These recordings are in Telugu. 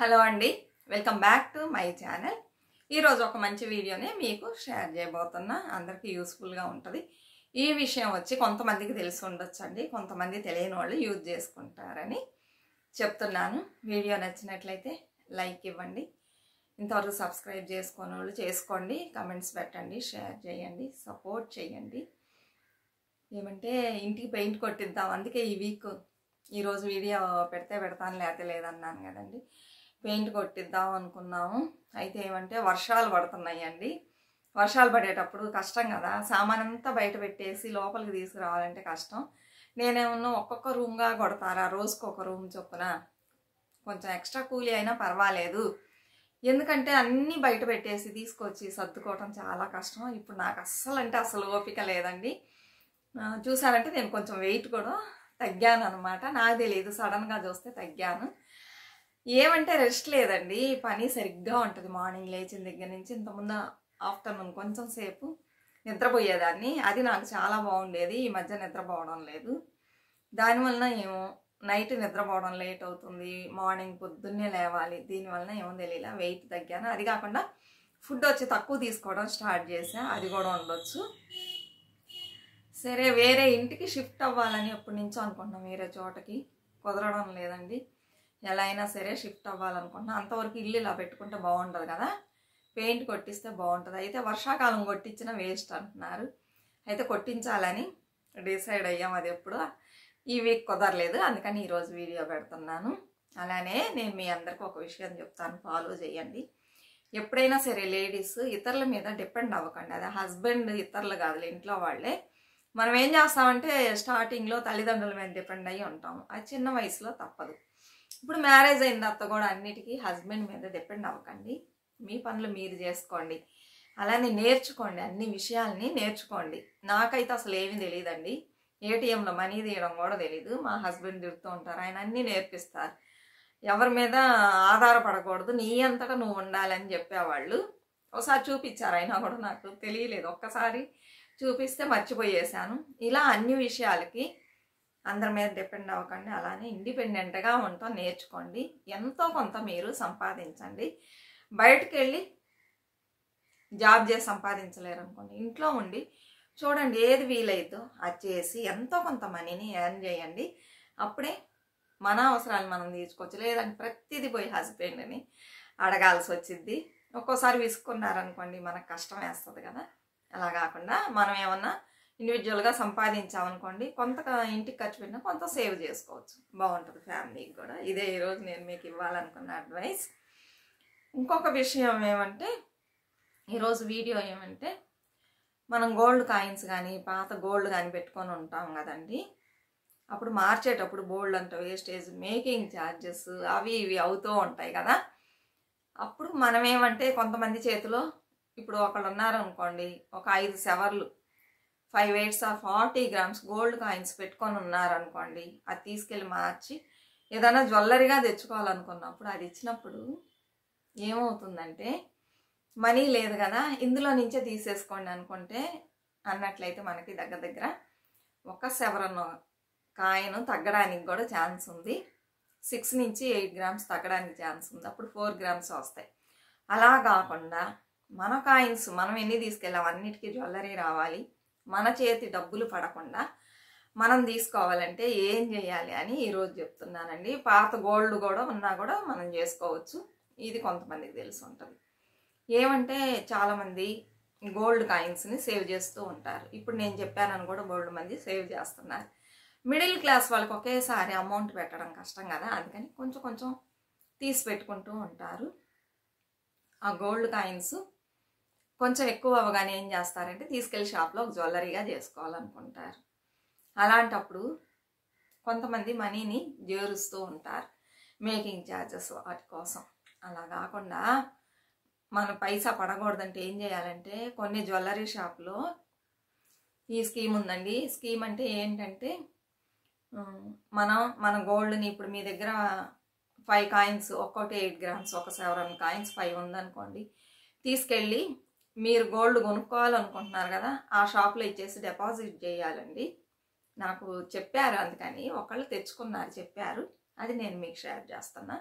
హలో అండి, welcome back to my channel. ఈరోజు ఒక మంచి వీడియోని మీకు షేర్ చేయబోతున్నా. అందరికీ యూస్ఫుల్గా ఉంటుంది. ఈ విషయం వచ్చి కొంతమందికి తెలిసి ఉండొచ్చు అండి, కొంతమంది తెలియని వాళ్ళు యూజ్ చేసుకుంటారని చెప్తున్నాను. వీడియో నచ్చినట్లయితే లైక్ ఇవ్వండి. ఇంతవరకు సబ్స్క్రైబ్ చేసుకోని వాళ్ళు చేసుకోండి, కమెంట్స్ పెట్టండి, షేర్ చేయండి, సపోర్ట్ చేయండి. ఏమంటే ఇంటికి పెయింట్ కొట్టిద్దాం, అందుకే ఈ వీక్ ఈరోజు వీడియో పెడతాను, లేకపోతే లేదన్నాను కదండి. పెయింట్ కొట్టిద్దాం అనుకున్నాము. అయితే ఏమంటే వర్షాలు పడుతున్నాయండి. వర్షాలు పడేటప్పుడు కష్టం కదా, సామాన్ అంతా బయట పెట్టేసి లోపలికి తీసుకురావాలంటే కష్టం. నేనేమన్నా ఒక్కొక్క రూమ్గా కొడతారా, రోజుకు ఒక రూమ్ చొప్పున, కొంచెం ఎక్స్ట్రా కూలీ అయినా పర్వాలేదు. ఎందుకంటే అన్నీ బయట పెట్టేసి తీసుకొచ్చి సర్దుకోవటం చాలా కష్టం. ఇప్పుడు నాకు అస్సలు ఓపిక లేదండి. చూసారంటే నేను కొంచెం వెయిట్ కూడా తగ్గాను అనమాట. నాకు తెలియదు, సడన్గా చూస్తే తగ్గాను. ఏమంటే రెస్ట్ లేదండి, పని సరిగ్గా ఉంటుంది. మార్నింగ్ లేచిన దగ్గర నుంచి ఇంతకుముందు ఆఫ్టర్నూన్ కొంచెం సేపు నిద్రపోయేదాన్ని, అది నాకు చాలా బాగుండేది. ఈ మధ్య నిద్రపోవడం లేదు. దానివలన ఏమో నైట్ నిద్రపోవడం లేట్ అవుతుంది, మార్నింగ్ పొద్దున్నే లేవాలి. దీనివలన ఏమో తెలియలా, వెయిట్ తగ్గాను. అది కాకుండా ఫుడ్ వచ్చి తక్కువ తీసుకోవడం స్టార్ట్ చేశా, అది కూడా ఉండొచ్చు. సరే, వేరే ఇంటికి షిఫ్ట్ అవ్వాలని ఎప్పటి నుంచో అనుకుంటున్నాం. వేరే చోటకి కుదరడం లేదండి. ఎలా అయినా సరే షిఫ్ట్ అవ్వాలనుకుంటున్నాం. అంతవరకు ఇల్లు ఇలా పెట్టుకుంటే బాగుంటుంది కదా, పెయింట్ కొట్టిస్తే బాగుంటుంది. అయితే వర్షాకాలం కొట్టించిన వేస్ట్ అంటున్నారు. అయితే కొట్టించాలని డిసైడ్ అయ్యాం. అది ఎప్పుడు ఈ వీక్ కుదరలేదు, అందుకని ఈరోజు వీడియో పెడుతున్నాను. అలానే నేను మీ అందరికీ ఒక విషయం చెప్తాను, ఫాలో చేయండి. ఎప్పుడైనా సరే లేడీస్ ఇతరుల మీద డిపెండ్ అవ్వకండి. అదే హస్బెండ్ ఇతరులు కాదులే, ఇంట్లో వాళ్ళే. మనం ఏం చేస్తామంటే స్టార్టింగ్లో తల్లిదండ్రుల మీద డిపెండ్ అయ్యి ఉంటాము, అది చిన్న వయసులో తప్పదు. ఇప్పుడు మ్యారేజ్ అయిన తర్వాత కూడా అన్నిటికీ హస్బెండ్ మీద డిపెండ్ అవ్వకండి. మీ పనులు మీరు చేసుకోండి. అలానే నేర్చుకోండి, అన్ని విషయాల్ని నేర్చుకోండి. నాకైతే అసలు ఏమీ తెలియదండి. ఏటీఎంలో మనీ తీయడం కూడా తెలీదు. మా హస్బెండ్ తిడుతూ ఉంటారు, ఆయన అన్నీ నేర్పిస్తారు. ఎవరి మీద ఆధారపడకూడదు, నీ అంతటా నువ్వు ఉండాలని చెప్పేవాళ్ళు. ఒకసారి చూపించారు, అయినా కూడా నాకు తెలియలేదు. ఒక్కసారి చూపిస్తే మర్చిపోయేశాను. ఇలా అన్ని విషయాలకి అందరి మీద డిపెండ్ అవ్వకండి. అలానే ఇండిపెండెంట్గా ఉంటాం నేర్చుకోండి. ఎంతో కొంత మీరు సంపాదించండి. బయటకు వెళ్ళి జాబ్ చేసి సంపాదించలేరు అనుకోండి, ఇంట్లో ఉండి చూడండి ఏది వీలైతో అది చేసి ఎంతో కొంత మనీని ఎర్న్ చేయండి. అప్పుడే మన అవసరాలు మనం తీర్చుకోవచ్చు. లేదంటే ప్రతిదీ పోయి హస్బెండ్ని అడగాల్సి వచ్చింది. ఒక్కోసారి విసుక్కున్నారనుకోండి, మనకు కష్టం వేస్తుంది కదా. అలా కాకుండా మనం ఏమన్నా ఇండివిజువల్గా సంపాదించామనుకోండి, కొంత ఇంటికి ఖర్చు పెట్టినా కొంత సేవ్ చేసుకోవచ్చు, బాగుంటుంది ఫ్యామిలీకి కూడా. ఇదే ఈరోజు నేను మీకు ఇవ్వాలనుకున్న అడ్వైస్. ఇంకొక విషయం ఏమంటే, ఈరోజు వీడియో ఏమంటే, మనం గోల్డ్ కాయిన్స్ కానీ పాత గోల్డ్ కానీ పెట్టుకొని ఉంటాం కదండి. అప్పుడు మార్చేటప్పుడు గోల్డ్ అంటే వేస్టేజ్, మేకింగ్ ఛార్జెస్ అవి ఇవి అవుతూ ఉంటాయి కదా. అప్పుడు మనం ఏమంటే, కొంతమంది చేతిలో ఇప్పుడు ఒకళ్ళు ఉన్నారనుకోండి, ఒక 5 సెవర్లు 5 weights or 40 grams gold coins పెట్టుకొని ఉన్నారనుకోండి, అది తీసుకెళ్ళి మార్చి ఏదైనా జ్యువెలరీగా తెచ్చుకోవాలనుకున్నప్పుడు అది ఇచ్చినప్పుడు ఏమవుతుందంటే, మనీ లేదు కదా, ఇందులో నుంచే తీసేసుకోండి అనుకుంటే అన్నట్లయితే మనకి దగ్గర ఒక సెవరన్ కాయిన్ తగ్గడానికి కూడా ఛాన్స్ ఉంది. 6 నుంచి 8 grams తగ్గడానికి ఛాన్స్ ఉంది. అప్పుడు 4 grams వస్తాయి. అలా కాకుండా మన కాయిన్స్ మనం ఎన్ని తీసుకెళ్ళాం అన్నిటికీ జ్యువెలరీ రావాలి, మన చేతి డబ్బులు పడకుండా మనం తీసుకోవాలంటే ఏం చేయాలి అని ఈరోజు చెప్తున్నానండి. పాత గోల్డ్ కూడా ఉన్నా కూడా మనం చేసుకోవచ్చు. ఇది కొంతమందికి తెలిసి ఉంటుంది. ఏమంటే చాలామంది గోల్డ్ కాయిన్స్ని సేవ్ చేస్తూ ఉంటారు. ఇప్పుడు నేను చెప్పానని కూడా గోల్డ్ మంది సేవ్ చేస్తున్నారు. మిడిల్ క్లాస్ వాళ్ళకి ఒకేసారి అమౌంట్ పెట్టడం కష్టం కదా, అందుకని కొంచెం కొంచెం తీసి పెట్టుకుంటూ ఉంటారు. ఆ గోల్డ్ కాయిన్స్ కొంచెం ఎక్కువ అవగానే ఏం చేస్తారంటే తీసుకెళ్ళి షాప్లో ఒక జ్యువెలరీగా చేసుకోవాలనుకుంటారు. అలాంటప్పుడు కొంతమంది మనీని జేరుస్తూ ఉంటారు, మేకింగ్ ఛార్జెస్ వాటి కోసం. అలా కాకుండా మన పైసా పడకూడదంటే ఏం చేయాలంటే, కొన్ని జ్యువెలరీ షాప్లో ఈ స్కీమ్ ఉందండి. స్కీమ్ అంటే ఏంటంటే, మన గోల్డ్ని ఇప్పుడు మీ దగ్గర 5 కాయిన్స్ ఒక్కొక్కటి 8 grams, ఒక 7 కాయిన్స్ 5 ఉందనుకోండి, తీసుకెళ్ళి మీరు గోల్డ్ కొనుక్కోవాలనుకుంటున్నారు కదా, ఆ షాప్లో ఇచ్చేసి డిపాజిట్ చేయాలండి. నాకు చెప్పారు, అందుకని ఒకళ్ళు తెచ్చుకున్నారు చెప్పారు, అది నేను మీకు షేర్ చేస్తున్నా.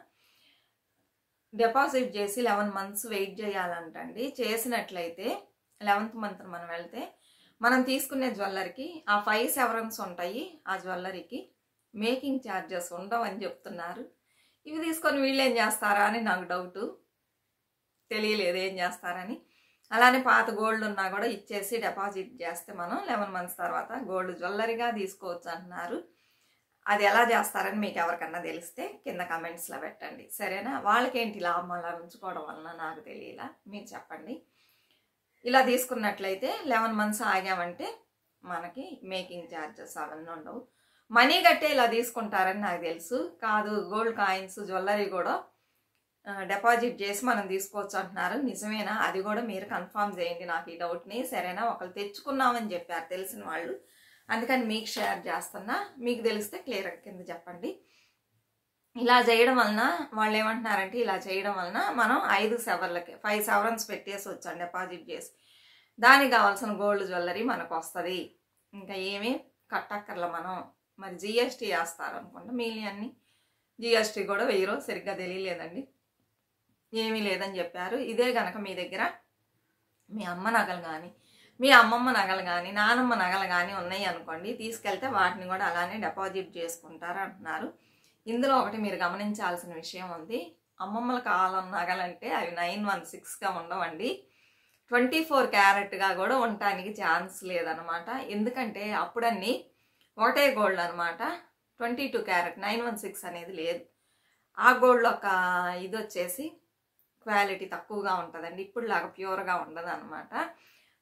డిపాజిట్ చేసి 11 మంత్స్ వెయిట్ చేయాలంటండి. చేసినట్లయితే 11th మంత్ మనం వెళ్తే మనం తీసుకునే జ్యువెలరీకి ఆ 5 సెవరన్స్ ఉంటాయి. ఆ జ్యువెలరీకి మేకింగ్ ఛార్జెస్ ఉండవని చెప్తున్నారు. ఇవి తీసుకొని వీళ్ళు ఏం చేస్తారా అని నాకు డౌటు. తెలియలేదు ఏం చేస్తారని. అలానే పాత గోల్డ్ ఉన్నా కూడా ఇచ్చేసి డిపాజిట్ చేస్తే మనం 11 మంత్స్ తర్వాత గోల్డ్ జ్యువెలరీగా తీసుకోవచ్చు అంటున్నారు. అది ఎలా చేస్తారని మీకు ఎవరికన్నా తెలిస్తే కింద కమెంట్స్లో పెట్టండి, సరేనా? వాళ్ళకేంటి లాభం అలా ఉంచుకోవడం వలన నాకు తెలియలా, మీరు చెప్పండి. ఇలా తీసుకున్నట్లయితే 11 మంత్స్ ఆగామంటే మనకి మేకింగ్ ఛార్జెస్ అవన్నీ ఉండవు. మనీ కట్టే ఇలా తీసుకుంటారని నాకు తెలుసు. కాదు, గోల్డ్ కాయిన్స్ జ్యువెలరీ కూడా డిపాజిట్ చేసి మనం తీసుకోవచ్చు అంటున్నారు. నిజమేనా? అది కూడా మీరు కన్ఫర్మ్ చేయండి నాకు ఈ డౌట్ని, సరేనా? ఒకళ్ళు తెచ్చుకున్నామని చెప్పారు తెలిసిన వాళ్ళు, అందుకని మీకు షేర్ చేస్తున్నా. మీకు తెలిస్తే క్లియర్ కింద చెప్పండి. ఇలా చేయడం వలన వాళ్ళు ఏమంటున్నారంటే, ఇలా చేయడం వలన మనం 5 సెవర్లకి 5 సెవరన్స్ పెట్టేసి వచ్చాం డిపాజిట్ చేసి, దానికి కావాల్సిన గోల్డ్ జ్యువెలరీ మనకు వస్తుంది. ఇంకా ఏమీ కట్టక్కర్ల మనం. మరి జిఎస్టీ వేస్తారనుకుంటా, మిగిలినన్ని జిఎస్టీ కూడా వేయరో సరిగ్గా తెలియలేదండి. ఏమీ లేదని చెప్పారు. ఇదే కనుక మీ దగ్గర మీ అమ్మ నగలు కానీ మీ అమ్మమ్మ నగలు కానీ నానమ్మ నగలు కానీ ఉన్నాయి అనుకోండి, తీసుకెళ్తే వాటిని కూడా అలానే డిపాజిట్ చేసుకుంటారు అంటున్నారు. ఇందులో ఒకటి మీరు గమనించాల్సిన విషయం ఉంది. అమ్మమ్మల కాలం నగలంటే అవి 916గా ఉండవండి, 24 క్యారెట్గా కూడా ఉండటానికి ఛాన్స్ లేదనమాట. ఎందుకంటే అప్పుడన్నీ ఒకటే గోల్డ్ అనమాట, 22 క్యారెట్ 916 అనేది లేదు. ఆ గోల్డ్ ఒక ఇది వచ్చేసి క్వాలిటీ తక్కువగా ఉంటుందండి, ఇప్పుడు లాగా ప్యూర్గా ఉండదు అనమాట.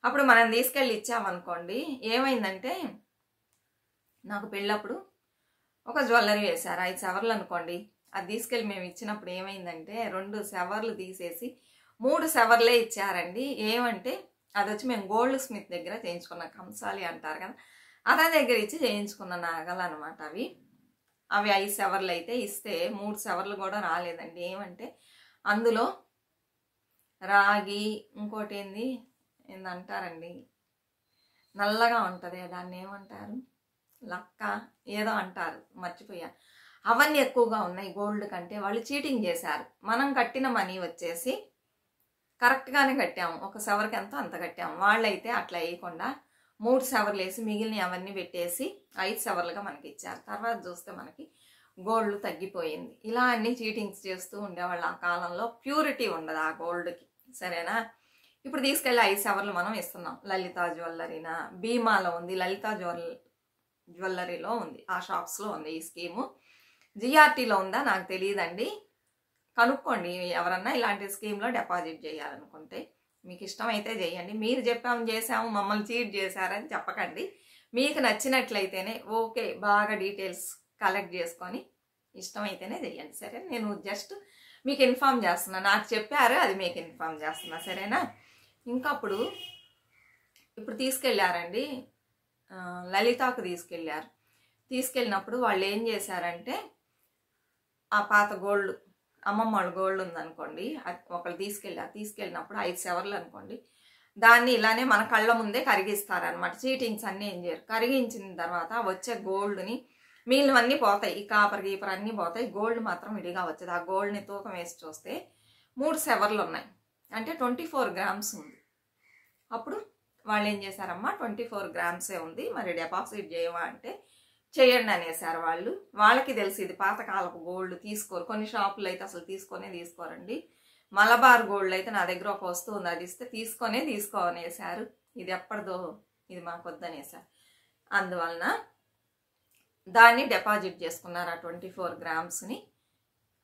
అప్పుడు మనం తీసుకెళ్ళి ఇచ్చామనుకోండి, ఏమైందంటే నాకు పెళ్ళప్పుడు ఒక జ్యువెలరీ వేశారు 5 సెవర్లు అనుకోండి. అది తీసుకెళ్ళి మేము ఇచ్చినప్పుడు ఏమైందంటే 2 సెవర్లు తీసేసి 3 సెవర్లే ఇచ్చారండి. ఏమంటే అది వచ్చి మేము గోల్డ్ స్మిత్ దగ్గర చేయించుకున్న కంసాలి అంటారు కదా, అతని దగ్గర ఇచ్చి చేయించుకున్న నగలు అనమాట. అవి 5 సెవర్లు అయితే ఇస్తే 3 సెవర్లు కూడా రాలేదండి. ఏమంటే అందులో రాగి ఇంకోటి ఏందంటారండి, నల్లగా ఉంటుంది, దాన్ని ఏమంటారు, లక్క ఏదో అంటారు, మర్చిపోయా. అవన్నీ ఎక్కువగా ఉన్నాయి గోల్డ్ కంటే. వాళ్ళు చీటింగ్ చేశారు. మనం కట్టిన మనీ వచ్చేసి కరెక్ట్గానే కట్టాము, ఒక సెవర్కి ఎంతో అంత కట్టాము. వాళ్ళైతే అట్లా వేయకుండా 3 సెవర్లు వేసి మిగిలిన అవన్నీ పెట్టేసి 5 సెవర్లుగా మనకి ఇచ్చారు. తర్వాత చూస్తే మనకి గోల్డ్ తగ్గిపోయింది. ఇలా అన్ని చీటింగ్స్ చేస్తూ ఉండేవాళ్ళు ఆ కాలంలో. ప్యూరిటీ ఉండదు ఆ గోల్డ్కి, సరేనా? ఇప్పుడు తీసుకెళ్ళి 5 సెవర్లు మనం ఇస్తున్నాం. లలిత జ్యువెలరీనా, భీమాలో ఉంది, లలిత జ్యువెలరీలో ఉంది, ఆ షాప్స్లో ఉంది ఈ స్కీము. జిఆర్టీలో ఉందా నాకు తెలియదండి, కనుక్కోండి ఎవరన్నా ఇలాంటి స్కీమ్లో డిపాజిట్ చేయాలనుకుంటే. మీకు ఇష్టమైతే చేయండి. మీరు చేసాము మమ్మల్ని చీట్ చేశారని చెప్పకండి. మీకు నచ్చినట్లయితేనే ఓకే, బాగా డీటెయిల్స్ కలెక్ట్ చేసుకొని ఇష్టమైతేనే చేయండి, సరే? నేను జస్ట్ మీకు ఇన్ఫామ్ చేస్తున్నా, నాకు చెప్పారు అది మీకు ఇన్ఫామ్ చేస్తున్నా, సరేనా? ఇంకా ఇప్పుడు తీసుకెళ్ళారండి, లలితాకు తీసుకెళ్ళినప్పుడు వాళ్ళు ఏం చేశారంటే, ఆ పాత గోల్డ్ అమ్మమ్మ వాళ్ళ గోల్డ్ ఉందనుకోండి, అది ఒకళ్ళు తీసుకెళ్ళినప్పుడు 5 సెవర్లు అనుకోండి, దాన్ని ఇలానే మన కళ్ళ ముందే కరిగిస్తారనమాట. చీటింగ్స్ అన్నీ ఏం చేయరు. కరిగించిన తర్వాత వచ్చే గోల్డ్ని మిగిలినవన్నీ పోతాయి, ఈ కాపర్ గీపర్ అన్నీ పోతాయి, గోల్డ్ మాత్రం విడిగా వచ్చేది. ఆ గోల్డ్ని తూకం వేసి చూస్తే 3 సెవర్లు ఉన్నాయి, అంటే 24 గ్రామ్స్ ఉంది. అప్పుడు వాళ్ళు ఏం చేశారమ్మా, 24 గ్రామ్సే ఉంది, మరి డిపాజిట్ చేయవా అంటే చేయండి అనేసారు వాళ్ళు. వాళ్ళకి తెలిసి ఇది పాతకాలపు గోల్డ్ తీసుకోరు. కొన్ని షాపులు అయితే అసలు తీసుకోరండి. మలబార్ గోల్డ్ అయితే నా దగ్గర ఒక వస్తువు ఉంది, అది ఇస్తే తీసుకోనేసారు. ఇది ఎప్పటిదో, ఇది మాకు వద్దనేసారు. అందువలన దాన్ని డిపాజిట్ చేసుకున్నారు ఆ 24 గ్రామ్స్ని.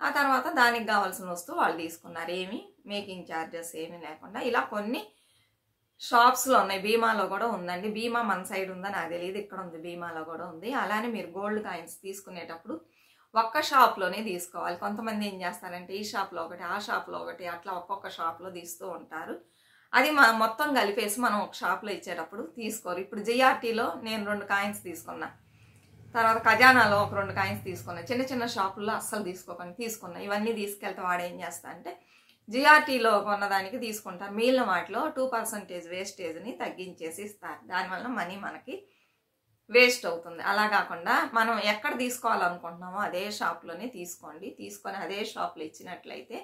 ఆ తర్వాత దానికి కావాల్సిన వస్తువు వాళ్ళు తీసుకున్నారు, ఏమి మేకింగ్ ఛార్జెస్ ఏమీ లేకుండా. ఇలా కొన్ని షాప్స్లో ఉన్నాయి. భీమాలో కూడా ఉందండి. భీమా మన సైడ్ ఉందా నాకు తెలియదు, ఇక్కడ ఉంది, భీమాలో కూడా ఉంది. అలానే మీరు గోల్డ్ కాయిన్స్ తీసుకునేటప్పుడు ఒక్క షాప్లోనే తీసుకోవాలి. కొంతమంది ఏం చేస్తారంటే ఈ షాప్లో ఒకటి, ఆ షాప్లో ఒకటి, అట్లా ఒక్కొక్క షాప్లో తీస్తూ ఉంటారు. అది మొత్తం కలిపేసి మనం ఒక షాప్లో ఇచ్చేటప్పుడు తీసుకోరు. ఇప్పుడు జిఆర్టీలో నేను 2 కాయిన్స్ తీసుకున్నా, తర్వాత ఖజానాలో ఒక 2 కాయిన్స్ తీసుకున్నా. చిన్న షాపుల్లో అస్సలు తీసుకున్నా. ఇవన్నీ తీసుకెళ్తే వాడు ఏం చేస్తా అంటే జిఆర్టీలో కొన్నదానికి తీసుకుంటారు, మిగిలిన వాటిలో 2% వేస్టేజ్ని తగ్గించేసి ఇస్తారు. దానివల్ల మనీ మనకి వేస్ట్ అవుతుంది. అలా కాకుండా మనం ఎక్కడ తీసుకోవాలనుకుంటున్నామో అదే షాప్లోనే తీసుకొని అదే షాప్లో ఇచ్చినట్లయితే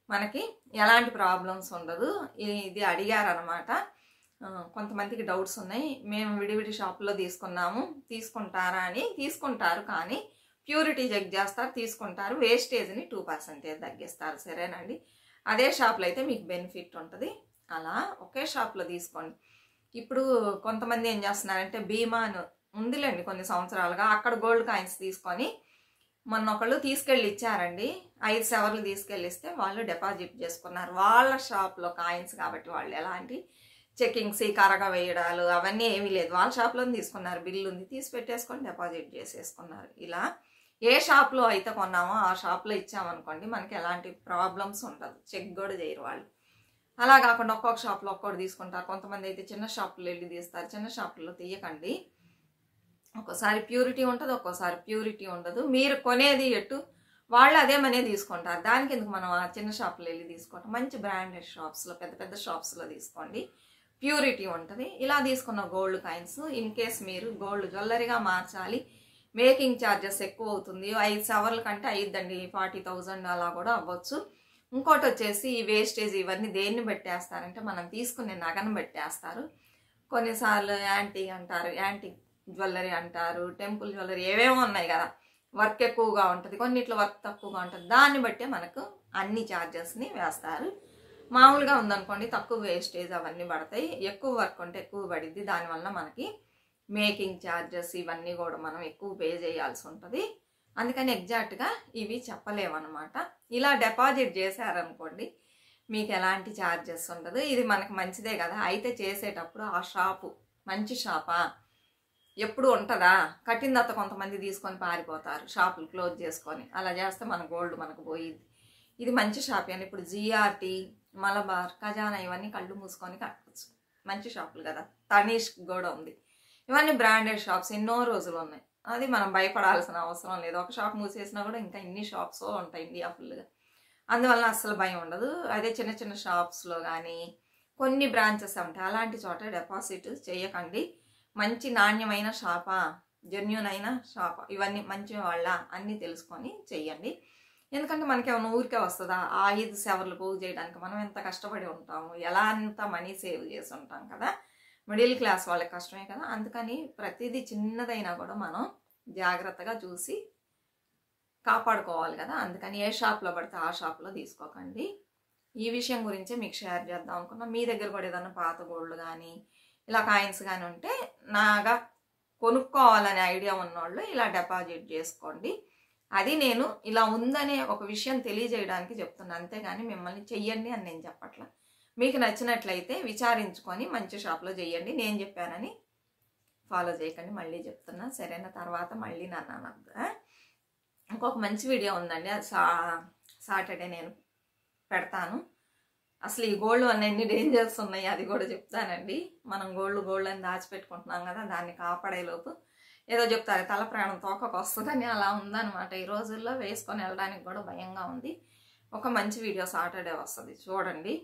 మనకి ఎలాంటి ప్రాబ్లమ్స్ ఉండదు. ఇది అడిగారనమాట. కొంతమందికి డౌట్స్ ఉన్నాయి, మేము విడివిడి షాపులో తీసుకున్నాము, తీసుకుంటారా అని. తీసుకుంటారు, కానీ ప్యూరిటీ చెక్ చేస్తారు, తీసుకుంటారు, వేస్టేజ్ని 2% తగ్గిస్తారు. సరేనండి. అదే షాప్లో అయితే మీకు బెనిఫిట్ ఉంటుంది. అలా ఒకే షాప్లో తీసుకోండి. ఇప్పుడు కొంతమంది ఏం చేస్తున్నారంటే, బీమాను ఉందిలేండి కొన్ని సంవత్సరాలుగా, అక్కడ గోల్డ్ కాయిన్స్ తీసుకొని మొన్న ఒకళ్ళు తీసుకెళ్ళి ఇచ్చారండి. 5 సవర్లు తీసుకెళ్ళిస్తే వాళ్ళు డిపాజిట్ చేసుకున్నారు. వాళ్ళ షాప్లో కాయిన్స్ కాబట్టి వాళ్ళు ఎలాంటి చెకింగ్స్, కరగ వేయడాలు అవన్నీ ఏమీ లేదు. వాళ్ళ షాప్లో తీసుకున్నారు, బిల్లు ఉంది, తీసి పెట్టేసుకొని డిపాజిట్ చేసేసుకున్నారు. ఇలా ఏ షాప్లో అయితే కొన్నామో ఆ షాప్లో ఇచ్చామనుకోండి, మనకి ఎలాంటి ప్రాబ్లమ్స్ ఉండదు, చెక్ కూడా చేయరు వాళ్ళు. అలా కాకుండా ఒక్కొక్క షాప్లో ఒక్కొక్కటి తీసుకుంటారు. కొంతమంది అయితే చిన్న షాపులో వెళ్ళి తీస్తారు. చిన్న షాపుల్లో తీయకండి. ఒక్కోసారి ప్యూరిటీ ఉంటుంది, ఒక్కోసారి ప్యూరిటీ ఉండదు. మీరు కొనేది ఎటు వాళ్ళు అదే మనే తీసుకుంటారు. దానికి ఎందుకు మనం ఆ చిన్న షాపులో వెళ్ళి తీసుకోవటం? మంచి బ్రాండెడ్ షాప్స్లో, పెద్ద పెద్ద షాప్స్లో తీసుకోండి, ప్యూరిటీ ఉంటుంది. ఇలా తీసుకున్న గోల్డ్ కాయిన్స్ ఇన్ కేస్ మీరు గోల్డ్ జ్యువెలరీగా మార్చాలి, మేకింగ్ ఛార్జెస్ ఎక్కువ అవుతుంది. 5 సవర్ల కంటే అయిద్దండి, 40,000 అలా కూడా అవ్వచ్చు. ఇంకోటి వచ్చేసి ఈ వేస్టేజ్ ఇవన్నీ దేన్ని పెట్టేస్తారంటే, మనం తీసుకునే నగను పెట్టేస్తారు. కొన్నిసార్లు యాంటీ అంటారు, యాంటీ జ్యువెలరీ అంటారు, టెంపుల్ జ్యువెలరీ, ఏవేమో ఉన్నాయి కదా, వర్క్ ఎక్కువగా ఉంటుంది, కొన్నిట్లో వర్క్ తక్కువగా ఉంటుంది. దాన్ని బట్టే మనకు అన్ని ఛార్జెస్ని వేస్తారు. మామూలుగా ఉందనుకోండి తక్కువ వేస్టేజ్ అవన్నీ పడతాయి. ఎక్కువ వర్క్ ఉంటే ఎక్కువ పడిద్ది. దానివల్ల మనకి మేకింగ్ ఛార్జెస్ ఇవన్నీ కూడా మనం ఎక్కువ పే చేయాల్సి ఉంటుంది. అందుకని ఎగ్జాక్ట్గా ఇవి చెప్పలేమన్నమాట. ఇలా డిపాజిట్ చేశారనుకోండి మీకు ఎలాంటి ఛార్జెస్ ఉండదు. ఇది మనకు మంచిదే కదా. అయితే చేసేటప్పుడు ఆ షాపు మంచి షాపా, ఎప్పుడు ఉంటుందా, కట్టిన తర్వాత కొంతమంది తీసుకొని పారిపోతారు, షాపులు క్లోజ్ చేసుకొని. అలా చేస్తే మన గోల్డ్ మనకు పోయిద్ది. ఇది మంచి షాప్ అని. ఇప్పుడు జిఆర్టీ, మలబార్, ఖజానా ఇవన్నీ కళ్ళు మూసుకొని కట్టవచ్చు, మంచి షాపులు కదా. తనీష్ కూడా ఉంది. ఇవన్నీ బ్రాండెడ్ షాప్స్, ఎన్నో రోజులు ఉన్నాయి. అది మనం భయపడాల్సిన అవసరం లేదు. ఒక షాప్ మూసేసినా కూడా ఇంకా ఇన్ని షాప్స్ ఉంటాయి ఇండియా ఫుల్గా. అందువల్ల అస్సలు భయం ఉండదు. అదే చిన్న చిన్న షాప్స్లో కానీ కొన్ని బ్రాంచెస్ ఉంటాయి, అలాంటి చోట డిపాజిట్ చేయకండి. మంచి నాణ్యమైన షాపా, జెన్యూన్ అయిన షాపా, ఇవన్నీ మంచి వాళ్ళ అన్నీ తెలుసుకొని చెయ్యండి. ఎందుకంటే మనకేమన్నా ఊరికే వస్తుందా? ఆ 5 సవర్లు పోగు చేయడానికి మనం ఎంత కష్టపడి ఉంటాము, ఎలా అంత మనీ సేవ్ చేసి ఉంటాం కదా. మిడిల్ క్లాస్ వాళ్ళకి కష్టమే కదా. అందుకని ప్రతిదీ చిన్నదైనా కూడా మనం జాగ్రత్తగా చూసి కాపాడుకోవాలి కదా. అందుకని ఏ షాప్లో పడితే ఆ షాప్లో తీసుకోకండి. ఈ విషయం గురించే మీకు షేర్ చేద్దాం అనుకున్నా. మీ దగ్గర కూడా ఏదైనా పాత గోల్డ్ కానీ ఇలా కాయిన్స్ కానీ ఉంటే నాగా కొనుక్కోవాలనే ఐడియా ఉన్నవాళ్ళు ఇలా డిపాజిట్ చేసుకోండి. అది నేను ఇలా ఉందనే ఒక విషయం తెలియజేయడానికి చెప్తున్నాను, అంతేగాని మిమ్మల్ని చెయ్యండి అని నేను చెప్పట్లా. మీకు నచ్చినట్లయితే విచారించుకొని మంచి షాప్లో చెయ్యండి. నేను చెప్పానని ఫాలో చేయకండి, మళ్ళీ చెప్తున్నా. సరేనా? తర్వాత మళ్ళీ నన్ను అనద్దు. ఇంకొక మంచి వీడియో ఉందండి, అది సాటర్డే నేను పెడతాను. అసలు ఈ గోల్డ్ వల్ల ఎన్ని డేంజర్స్ ఉన్నాయి అది కూడా చెప్తానండి. మనం గోల్డ్ అని దాచిపెట్టుకుంటున్నాం కదా, దాన్ని కాపాడేలోపు ఏదో చెప్తారు తల ప్రాణం తోకకు వస్తుందని, అలా ఉందన్నమాట. ఈ రోజుల్లో వేసుకొని వెళ్ళడానికి కూడా భయంగా ఉంది. ఒక మంచి వీడియో సాటర్డే వస్తుంది, చూడండి.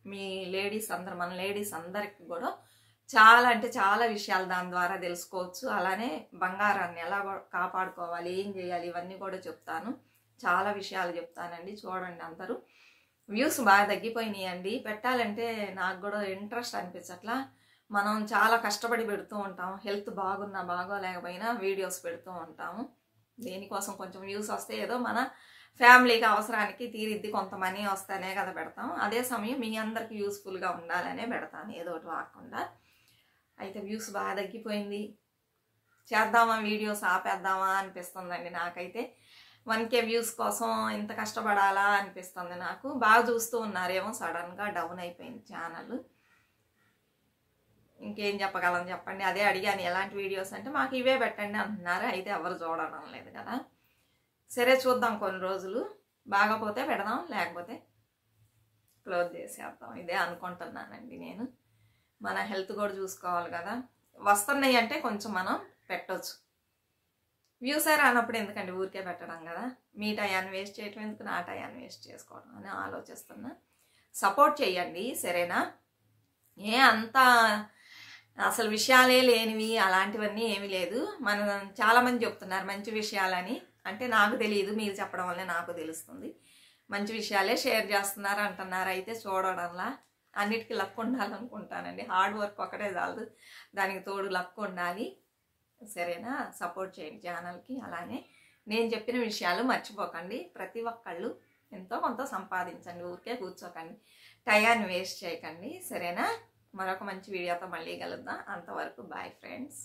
మీ లేడీస్ అందరు, మన లేడీస్ అందరికి కూడా చాలా అంటే చాలా విషయాలు దాని ద్వారా తెలుసుకోవచ్చు. అలానే బంగారాన్ని ఎలా కాపాడుకోవాలి, ఏం చేయాలి, ఇవన్నీ కూడా చెప్తాను. చాలా విషయాలు చెప్తానండి, చూడండి అందరూ. వ్యూస్ బాగా తగ్గిపోయినాయండి. పెట్టాలంటే నాకు కూడా ఇంట్రెస్ట్ అనిపించట్లా. మనం చాలా కష్టపడి పెడుతూ ఉంటాం, హెల్త్ బాగున్నా బాగోలేకపోయినా వీడియోస్ పెడుతూ ఉంటాము. దేనికోసం కొంచెం వ్యూస్ వస్తే ఏదో మన ఫ్యామిలీకి అవసరానికి తీరిద్ది, కొంత మనీ వస్తేనే కదా పెడతాం. అదే సమయం మీ అందరికి యూస్ఫుల్గా ఉండాలనే పెడతాను, ఏదో ఒకటి వాడకుండా. అయితే వ్యూస్ బాగా తగ్గిపోయింది. చేద్దామా వీడియోస్, ఆపేద్దామా అనిపిస్తుందండి నాకైతే. 1K వ్యూస్ కోసం ఇంత కష్టపడాలా అనిపిస్తుంది నాకు. బాగా చూస్తూ ఉన్నారేమో, సడన్గా డౌన్ అయిపోయింది ఛానల్. ఇంకేం చెప్పగలం చెప్పండి. అదే అడిగాను ఎలాంటి వీడియోస్ అంటే, మాకు ఇవే పెట్టండి అంటున్నారు. అయితే ఎవరు చూడడం లేదు కదా. సరే చూద్దాం, కొన్ని రోజులు బాగపోతే పెడదాం, లేకపోతే క్లోజ్ చేసేద్దాం. ఇదే అనుకుంటున్నానండి నేను. మన హెల్త్ కూడా చూసుకోవాలి కదా. వస్తున్నాయి అంటే కొంచెం మనం పెట్టవచ్చు. వ్యూసే రానప్పుడు ఎందుకండి ఊరికే పెట్టడం కదా. మీ టయాన్ని వేస్ట్ చేయటం ఎందుకు, నా టయాన్ని వేస్ట్ చేసుకోవడం అని ఆలోచిస్తున్నా. సపోర్ట్ చేయండి, సరేనా? అంత అసలు విషయాలే లేనివి అలాంటివన్నీ ఏమీ లేదు. మనం చాలామంది చెప్తున్నారు మంచి విషయాలని, అంటే నాకు తెలియదు, మీరు చెప్పడం వల్లే నాకు తెలుస్తుంది. మంచి విషయాలే షేర్ చేస్తున్నారు అంటున్నారు. అయితే చూడడంలా అన్నిటికీ లక్ ఉండాలనుకుంటానండి. హార్డ్ వర్క్ ఒకటే చాలదు, దానికి తోడు లక్ ఉండాలి. సరేనా? సపోర్ట్ చేయండి ఛానల్కి. అలానే నేను చెప్పిన విషయాలు మర్చిపోకండి. ప్రతి ఒక్కళ్ళు ఎంతో కొంత సంపాదించండి, ఊరికే కూర్చోకండి, టయాన్ని వేస్ట్ చేయకండి. సరేనా? మరొక మంచి వీడియోతో మళ్ళీ కలుద్దాం. అంతవరకు బాయ్ ఫ్రెండ్స్.